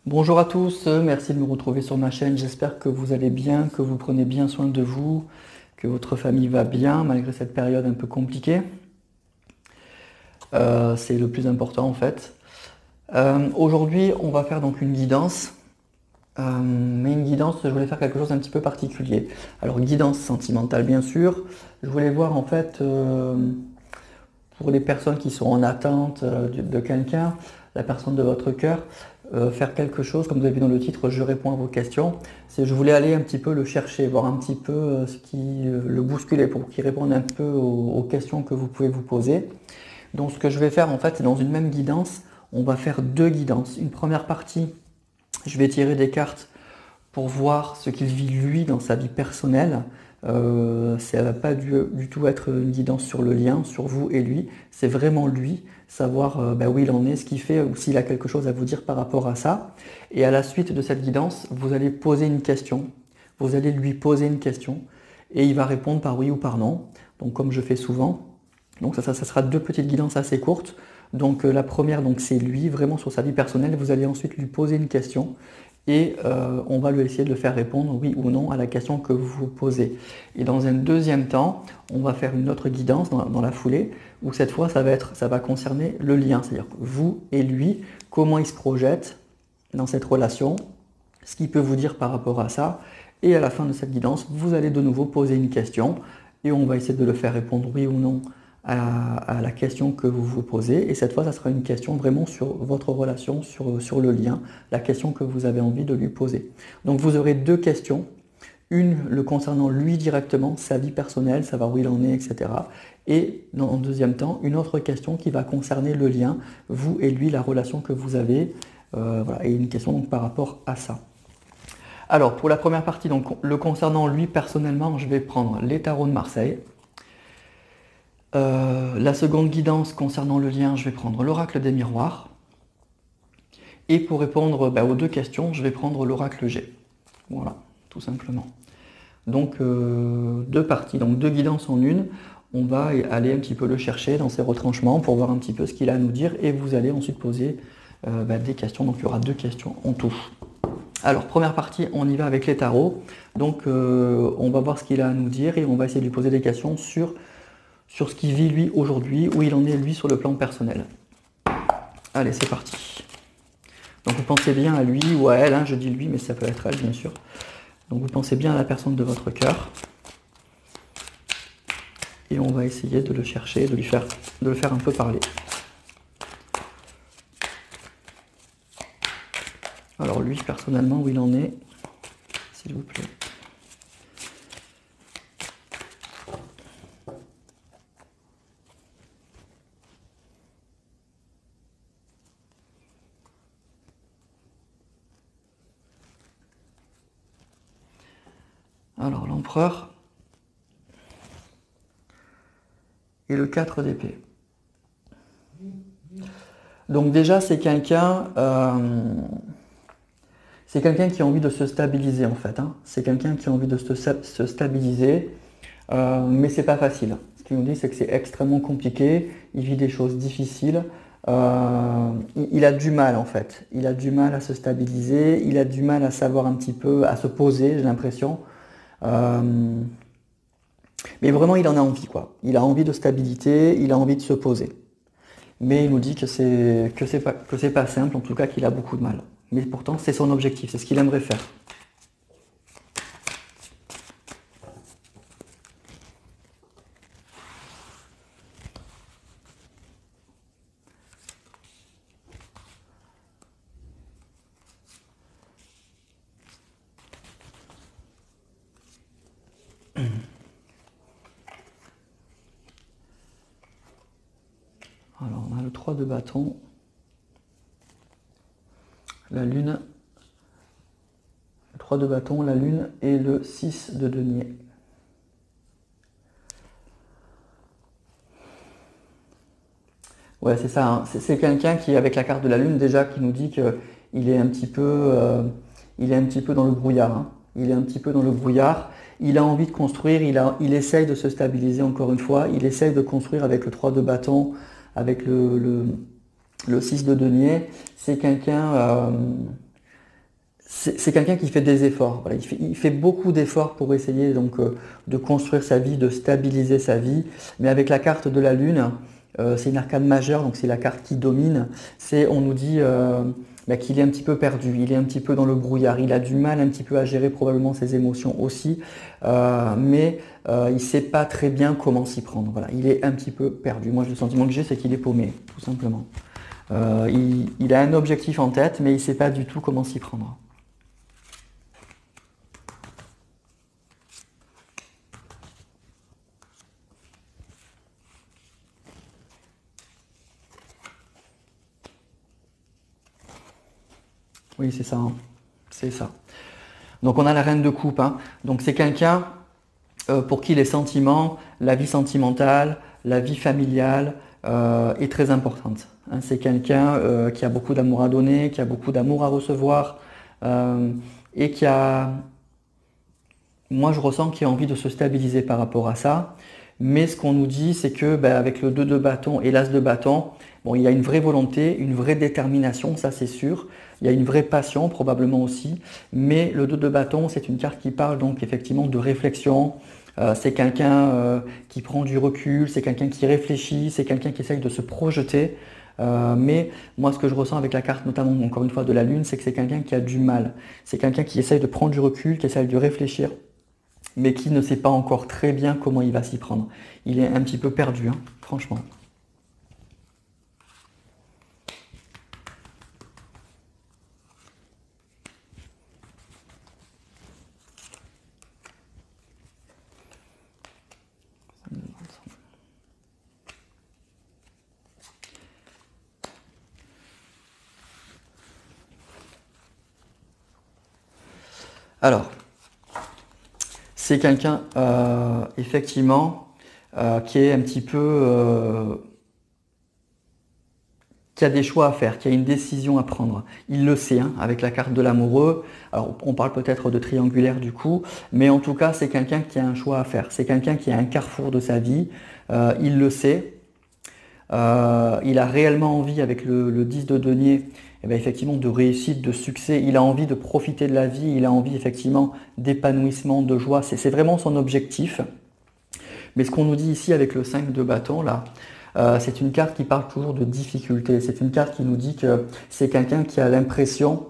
Bonjour à tous, merci de me retrouver sur ma chaîne. J'espère que vous allez bien, que vous prenez bien soin de vous, que votre famille va bien malgré cette période un peu compliquée. C'est le plus important en fait. Aujourd'hui, on va faire donc une guidance. Mais une guidance, je voulais faire quelque chose d'un petit peu particulier. Alors, guidance sentimentale, bien sûr. Je voulais voir en fait, pour les personnes qui sont en attente de quelqu'un, la personne de votre cœur, faire quelque chose, comme vous avez vu dans le titre, je réponds à vos questions. C'est, je voulais aller un petit peu le chercher, voir un petit peu ce qui le bousculait pour qu'il réponde un peu aux questions que vous pouvez vous poser. Donc, ce que je vais faire en fait, c'est dans une même guidance, on va faire deux guidances. Une première partie, je vais tirer des cartes pour voir ce qu'il vit lui dans sa vie personnelle. Ça ne va pas du tout être une guidance sur le lien, sur vous et lui. C'est vraiment lui, savoir où il en est, ce qu'il fait, ou s'il a quelque chose à vous dire par rapport à ça. Et à la suite de cette guidance, vous allez poser une question. Vous allez lui poser une question et il va répondre par oui ou par non. Donc comme je fais souvent. Donc ça sera deux petites guidances assez courtes. Donc la première, donc c'est lui, vraiment sur sa vie personnelle. Vous allez ensuite lui poser une question et on va lui essayer de le faire répondre oui ou non à la question que vous vous posez. Et dans un deuxième temps, on va faire une autre guidance dans la foulée, où cette fois ça va concerner le lien, c'est-à-dire vous et lui, comment il se projette dans cette relation, ce qu'il peut vous dire par rapport à ça, et à la fin de cette guidance, vous allez de nouveau poser une question, et on va essayer de le faire répondre oui ou non à la question que vous vous posez. Et cette fois, ça sera une question vraiment sur votre relation, sur le lien, la question que vous avez envie de lui poser. Donc vous aurez deux questions. Une le concernant lui directement, sa vie personnelle, savoir où il en est, etc. Et en deuxième temps, une autre question qui va concerner le lien, vous et lui, la relation que vous avez. Voilà, et une question donc par rapport à ça. Alors pour la première partie, donc le concernant lui personnellement, je vais prendre les tarots de Marseille. La seconde guidance concernant le lien, je vais prendre l'oracle des miroirs. Et pour répondre aux deux questions, je vais prendre l'oracle G. Voilà, tout simplement. Donc deux parties, donc deux guidances en une. On va aller un petit peu le chercher dans ses retranchements pour voir un petit peu ce qu'il a à nous dire. Et vous allez ensuite poser des questions. Donc il y aura deux questions en tout. Alors première partie, on y va avec les tarots. Donc on va voir ce qu'il a à nous dire et on va essayer de lui poser des questions sur ce qu'il vit lui aujourd'hui, où il en est lui sur le plan personnel. Allez, c'est parti. Donc vous pensez bien à lui ou à elle, hein, je dis lui, mais ça peut être elle bien sûr. Donc vous pensez bien à la personne de votre cœur. Et on va essayer de le chercher, de le faire un peu parler. Alors lui, personnellement, où il en est, s'il vous plaît. Alors l'empereur et le 4 d'épée. Donc déjà c'est quelqu'un qui a envie de se stabiliser en fait. Hein. C'est quelqu'un qui a envie de se stabiliser, mais c'est pas facile. Ce qu'il nous dit c'est que c'est extrêmement compliqué, il vit des choses difficiles, il a du mal en fait. Il a du mal à se stabiliser, il a du mal à savoir un petit peu, à se poser, j'ai l'impression. Mais vraiment, il en a envie, quoi. Il a envie de stabilité, il a envie de se poser. Mais il nous dit que c'est pas simple, en tout cas qu'il a beaucoup de mal. Mais pourtant, c'est son objectif, c'est ce qu'il aimerait faire. Alors, on a le 3 de bâton, la lune, le 3 de bâton, la lune et le 6 de denier. Ouais, c'est ça. Hein. C'est quelqu'un qui, avec la carte de la lune, déjà, qui nous dit qu'il est un petit peu, il est un petit peu dans le brouillard. Hein. Il est un petit peu dans le brouillard. Il a envie de construire. Il essaye de se stabiliser encore une fois. Il essaye de construire avec le 3 de bâton, avec le 6 de denier. C'est quelqu'un c'est quelqu'un qui fait des efforts. Voilà, il fait beaucoup d'efforts pour essayer donc de construire sa vie, de stabiliser sa vie. Mais avec la carte de la Lune, c'est une arcane majeure, donc c'est la carte qui domine. On nous dit bah, qu'il est un petit peu perdu, il est un petit peu dans le brouillard, il a du mal un petit peu à gérer probablement ses émotions aussi, mais il ne sait pas très bien comment s'y prendre. Voilà, il est un petit peu perdu. Moi, le sentiment que j'ai, c'est qu'il est paumé, tout simplement. Il a un objectif en tête, mais il ne sait pas du tout comment s'y prendre. Oui, c'est ça, hein. C'est ça. Donc on a la reine de coupe, hein. Donc c'est quelqu'un pour qui les sentiments, la vie sentimentale, la vie familiale est très importante, hein. C'est quelqu'un qui a beaucoup d'amour à donner, qui a beaucoup d'amour à recevoir euh, et qui a, moi je ressens qu'il a envie de se stabiliser par rapport à ça. Mais ce qu'on nous dit, c'est que ben, avec le 2 de bâton et l'as de bâton, bon, il y a une vraie volonté, une vraie détermination, ça c'est sûr. Il y a une vraie passion probablement aussi. Mais le 2 de bâton, c'est une carte qui parle donc effectivement de réflexion. C'est quelqu'un qui prend du recul, c'est quelqu'un qui réfléchit, c'est quelqu'un qui essaye de se projeter. Mais moi, ce que je ressens avec la carte, notamment encore une fois de la Lune, c'est que c'est quelqu'un qui a du mal. C'est quelqu'un qui essaye de prendre du recul, qui essaye de réfléchir, mais qui ne sait pas encore très bien comment il va s'y prendre. Il est un petit peu perdu, hein, franchement. Alors, c'est quelqu'un, effectivement, qui est un petit peu, qui a des choix à faire, qui a une décision à prendre. Il le sait, hein, avec la carte de l'amoureux. Alors, on parle peut-être de triangulaire du coup, mais en tout cas, c'est quelqu'un qui a un choix à faire. C'est quelqu'un qui a un carrefour de sa vie. Il le sait. Il a réellement envie, avec le 10 de denier, eh bien, effectivement, de réussite, de succès. Il a envie de profiter de la vie. Il a envie, effectivement, d'épanouissement, de joie. C'est vraiment son objectif. Mais ce qu'on nous dit ici avec le 5 de bâton, là, c'est une carte qui parle toujours de difficulté. C'est une carte qui nous dit que c'est quelqu'un qui a l'impression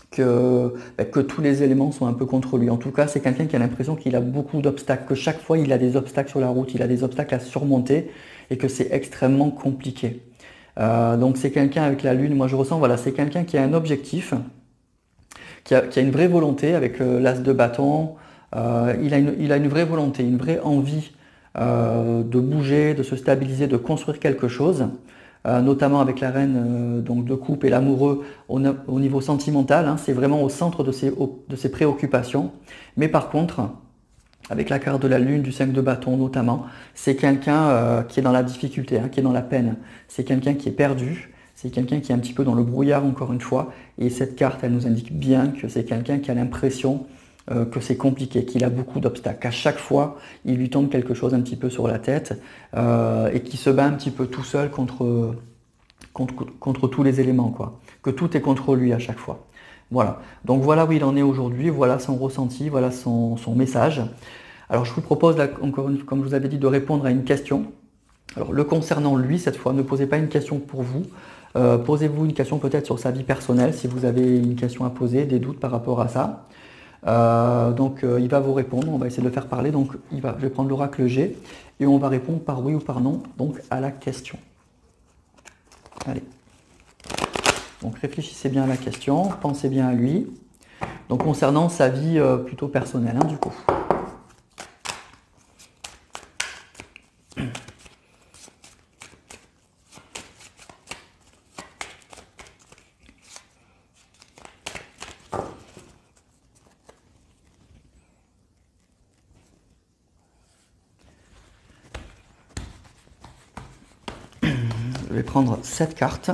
que tous les éléments sont un peu contre lui. En tout cas, c'est quelqu'un qui a l'impression qu'il a beaucoup d'obstacles, que chaque fois il a des obstacles sur la route, il a des obstacles à surmonter et que c'est extrêmement compliqué. Donc c'est quelqu'un avec la lune, moi je ressens, voilà, c'est quelqu'un qui a un objectif, qui a une vraie volonté avec l'as de bâton. Il a une vraie volonté, une vraie envie de bouger, de se stabiliser, de construire quelque chose, notamment avec la reine donc de coupe et l'amoureux au niveau sentimental, hein. C'est vraiment au centre de ses préoccupations. Mais par contre, avec la carte de la lune, du 5 de bâton notamment, c'est quelqu'un qui est dans la difficulté, hein, qui est dans la peine. C'est quelqu'un qui est perdu, c'est quelqu'un qui est un petit peu dans le brouillard encore une fois. Et cette carte, elle nous indique bien que c'est quelqu'un qui a l'impression que c'est compliqué, qu'il a beaucoup d'obstacles. Qu'à chaque fois, il lui tombe quelque chose un petit peu sur la tête et qui se bat un petit peu tout seul contre tous les éléments, quoi. Que tout est contre lui à chaque fois. Voilà. Donc voilà où il en est aujourd'hui, voilà son ressenti, voilà son message. Alors je vous propose, là, encore une, comme je vous avais dit, de répondre à une question. Alors le concernant lui, cette fois, ne posez pas une question pour vous. Posez-vous une question peut-être sur sa vie personnelle, si vous avez une question à poser, des doutes par rapport à ça. Donc il va vous répondre, on va essayer de le faire parler. Donc je vais prendre l'oracle G et on va répondre par oui ou par non donc à la question. Allez. Donc réfléchissez bien à la question, pensez bien à lui. Donc concernant sa vie plutôt personnelle, hein, du coup. Je vais prendre cette carte.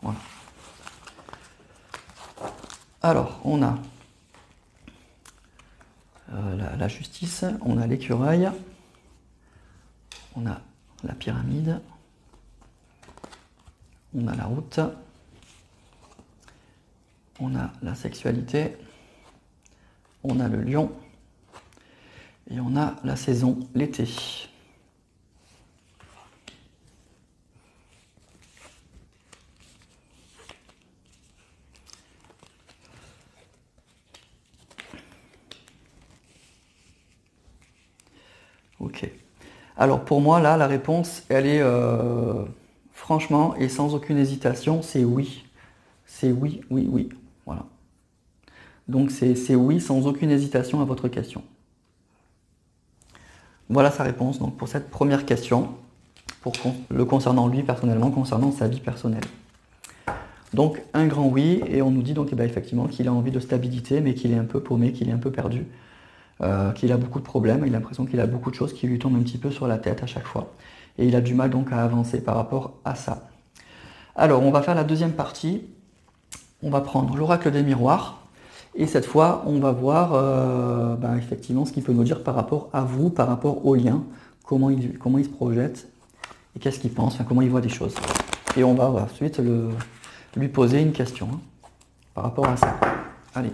Voilà. Alors, on a la justice, on a l'écureuil, on a la pyramide, on a la route, on a la sexualité, on a le lion et on a la saison, l'été. Ok. Alors pour moi, là, la réponse, elle est franchement et sans aucune hésitation, c'est oui. C'est oui, oui, oui. Voilà. Donc c'est oui sans aucune hésitation à votre question. Voilà sa réponse donc, pour cette première question, le concernant lui personnellement, concernant sa vie personnelle. Donc un grand oui, et on nous dit donc eh bien, effectivement qu'il a envie de stabilité, mais qu'il est un peu paumé, qu'il est un peu perdu. Qu'il a beaucoup de problèmes, il a l'impression qu'il a beaucoup de choses qui lui tombent un petit peu sur la tête à chaque fois. Et il a du mal donc à avancer par rapport à ça. Alors, on va faire la deuxième partie. On va prendre l'oracle des miroirs. Et cette fois, on va voir effectivement ce qu'il peut nous dire par rapport à vous, par rapport au lien, comment il se projette et qu'est-ce qu'il pense, enfin, comment il voit des choses. Et on va ensuite lui poser une question par rapport à ça. Allez.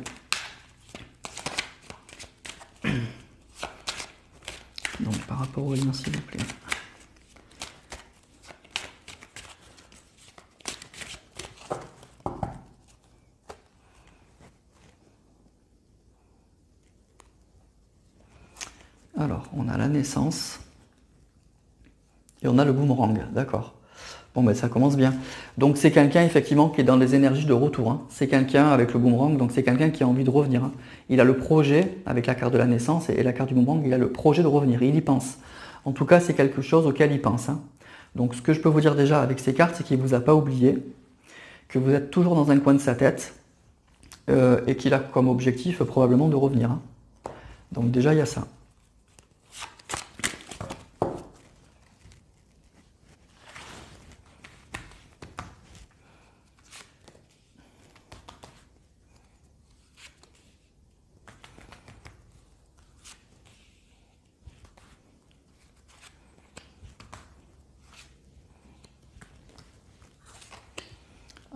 Donc par rapport au lien, s'il vous plaît. Alors, on a la naissance et on a le boomerang, d'accord. Bon, ben ça commence bien. Donc c'est quelqu'un effectivement qui est dans les énergies de retour. C'est quelqu'un avec le boomerang, donc c'est quelqu'un qui a envie de revenir. Il a le projet avec la carte de la naissance et la carte du boomerang, il a le projet de revenir, il y pense. En tout cas, c'est quelque chose auquel il pense. Donc ce que je peux vous dire déjà avec ces cartes, c'est qu'il ne vous a pas oublié, que vous êtes toujours dans un coin de sa tête et qu'il a comme objectif probablement de revenir. Donc déjà, il y a ça.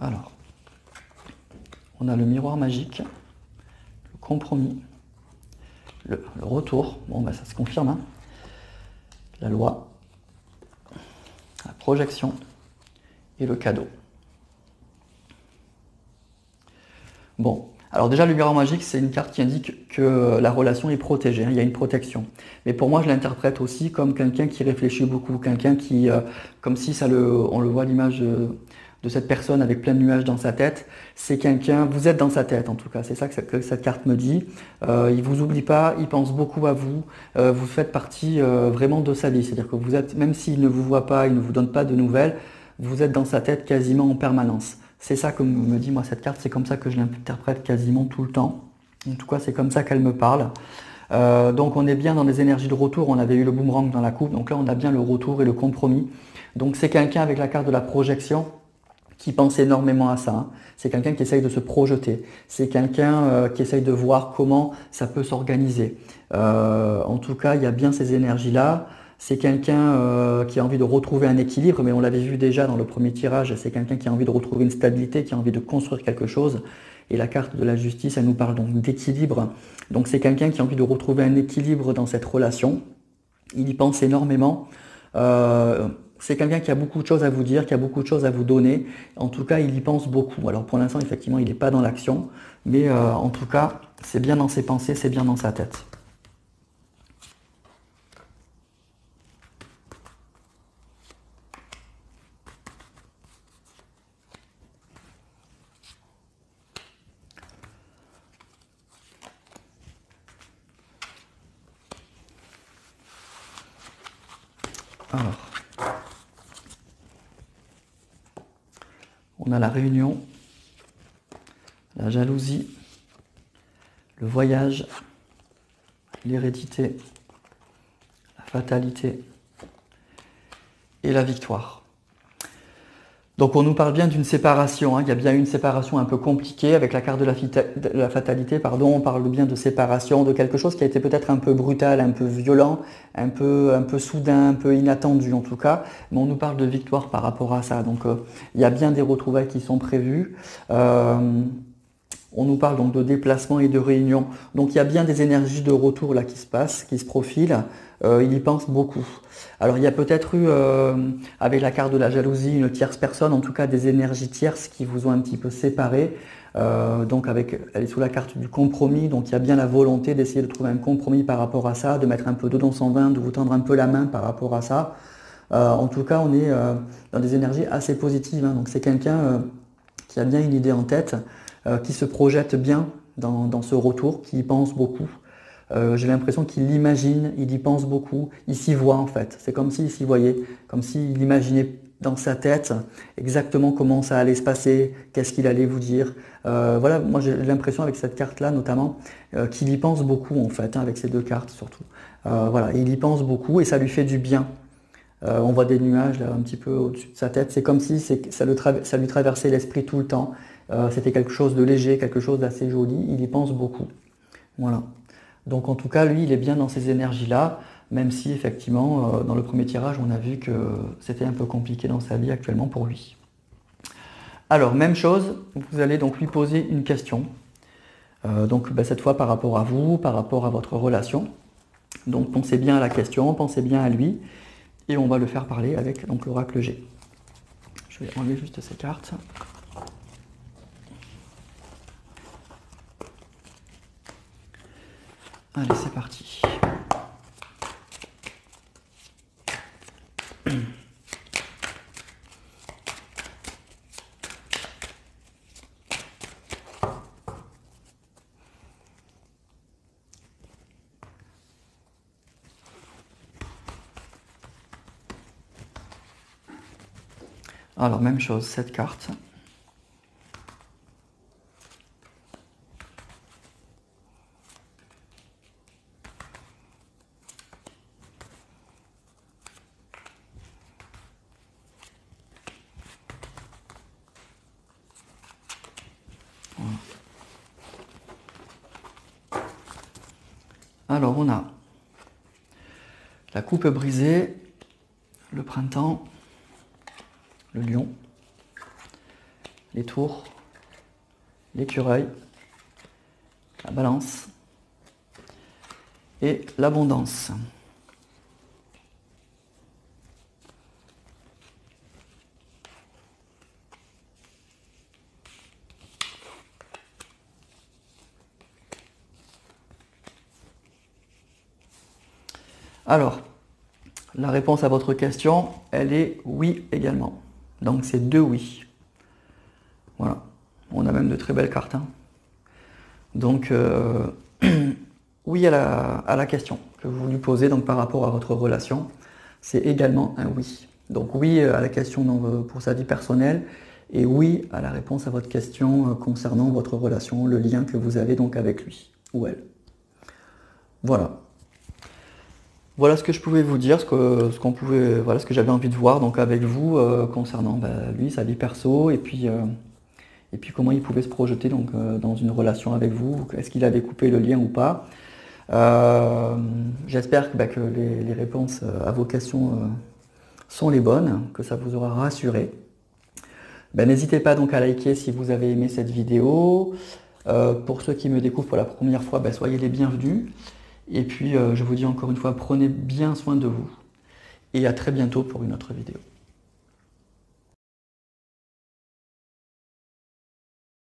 Alors, on a le miroir magique, le compromis, le retour, bon ben ça se confirme, la loi, la projection et le cadeau. Bon, alors déjà le miroir magique c'est une carte qui indique que la relation est protégée, il y a une protection. Mais pour moi je l'interprète aussi comme quelqu'un qui réfléchit beaucoup, quelqu'un qui, comme si on le voit à l'image de cette personne avec plein de nuages dans sa tête, c'est quelqu'un, vous êtes dans sa tête en tout cas, c'est ça que cette carte me dit. Il vous oublie pas, il pense beaucoup à vous, vous faites partie vraiment de sa vie, c'est-à-dire que vous êtes, même s'il ne vous voit pas, il ne vous donne pas de nouvelles, vous êtes dans sa tête quasiment en permanence. C'est ça que me dit moi cette carte, c'est comme ça que je l'interprète quasiment tout le temps. En tout cas, c'est comme ça qu'elle me parle. Donc on est bien dans les énergies de retour, on avait eu le boomerang dans la coupe, donc là on a bien le retour et le compromis. Donc c'est quelqu'un avec la carte de la projection qui pense énormément à ça. C'est quelqu'un qui essaye de se projeter. C'est quelqu'un qui essaye de voir comment ça peut s'organiser. En tout cas, il y a bien ces énergies-là. C'est quelqu'un qui a envie de retrouver un équilibre, mais on l'avait vu déjà dans le premier tirage, c'est quelqu'un qui a envie de retrouver une stabilité, qui a envie de construire quelque chose. Et la carte de la justice, elle nous parle donc d'équilibre. Donc c'est quelqu'un qui a envie de retrouver un équilibre dans cette relation. Il y pense énormément. C'est quelqu'un qui a beaucoup de choses à vous dire, qui a beaucoup de choses à vous donner. En tout cas, il y pense beaucoup. Alors pour l'instant, effectivement, il n'est pas dans l'action. Mais en tout cas, c'est bien dans ses pensées, c'est bien dans sa tête. Alors, on a la réunion, la jalousie, le voyage, l'hérédité, la fatalité et la victoire. Donc on nous parle bien d'une séparation, hein. Il y a bien une séparation un peu compliquée avec la carte de la fatalité, pardon. On parle bien de séparation, de quelque chose qui a été peut-être un peu brutal, un peu violent, un peu soudain, un peu inattendu en tout cas, mais on nous parle de victoire par rapport à ça. Donc il y a bien des retrouvailles qui sont prévues. On nous parle donc de déplacement et de réunion. Donc il y a bien des énergies de retour là qui se passent, qui se profilent. Il y pense beaucoup. Alors il y a peut-être eu, avec la carte de la jalousie, une tierce personne, en tout cas des énergies tierces qui vous ont un petit peu séparés. Donc elle est sous la carte du compromis, donc il y a bien la volonté d'essayer de trouver un compromis par rapport à ça, de mettre un peu d'eau dans son vin, de vous tendre un peu la main par rapport à ça. En tout cas, on est dans des énergies assez positives, hein. Donc c'est quelqu'un qui a bien une idée en tête, qui se projette bien dans ce retour, qui y pense beaucoup. J'ai l'impression qu'il l'imagine, il y pense beaucoup, il s'y voit en fait. C'est comme s'il s'y voyait, comme s'il imaginait dans sa tête exactement comment ça allait se passer, qu'est-ce qu'il allait vous dire. Voilà, moi j'ai l'impression avec cette carte-là notamment qu'il y pense beaucoup en fait, hein, avec ces deux cartes surtout. Voilà, il y pense beaucoup et ça lui fait du bien. On voit des nuages là, un petit peu au-dessus de sa tête. C'est comme si ça lui traversait l'esprit tout le temps. C'était quelque chose de léger, quelque chose d'assez joli. Il y pense beaucoup. Voilà. Donc en tout cas, lui, il est bien dans ces énergies-là, même si effectivement, dans le premier tirage, on a vu que c'était un peu compliqué dans sa vie actuellement pour lui. Alors, même chose, vous allez donc lui poser une question. Donc cette fois par rapport à vous, par rapport à votre relation. Donc pensez bien à la question, pensez bien à lui, et on va le faire parler avec l'oracle G. Je vais enlever juste ces cartes. Allez, c'est parti. Alors, même chose, cette carte. Voilà. Alors, on a la coupe brisée, le printemps, le lion, les tours, l'écureuil, la balance et l'abondance. Alors, la réponse à votre question, elle est oui également. Donc c'est deux oui. Voilà. On a même de très belles cartes, hein. Donc oui à la question que vous lui posez donc par rapport à votre relation, c'est également un oui. Donc oui à la question pour sa vie personnelle et oui à la réponse à votre question concernant votre relation, le lien que vous avez donc avec lui ou elle. Voilà. Voilà ce que je pouvais vous dire, voilà ce que j'avais envie de voir donc avec vous concernant lui, sa vie perso et puis comment il pouvait se projeter donc dans une relation avec vous. Est-ce qu'il avait coupé le lien ou pas? J'espère que les réponses à vos questions sont les bonnes, que ça vous aura rassuré. N'hésitez pas donc à liker si vous avez aimé cette vidéo. Pour ceux qui me découvrent pour la première fois, soyez les bienvenus. Et puis je vous dis encore une fois, prenez bien soin de vous. Et à très bientôt pour une autre vidéo.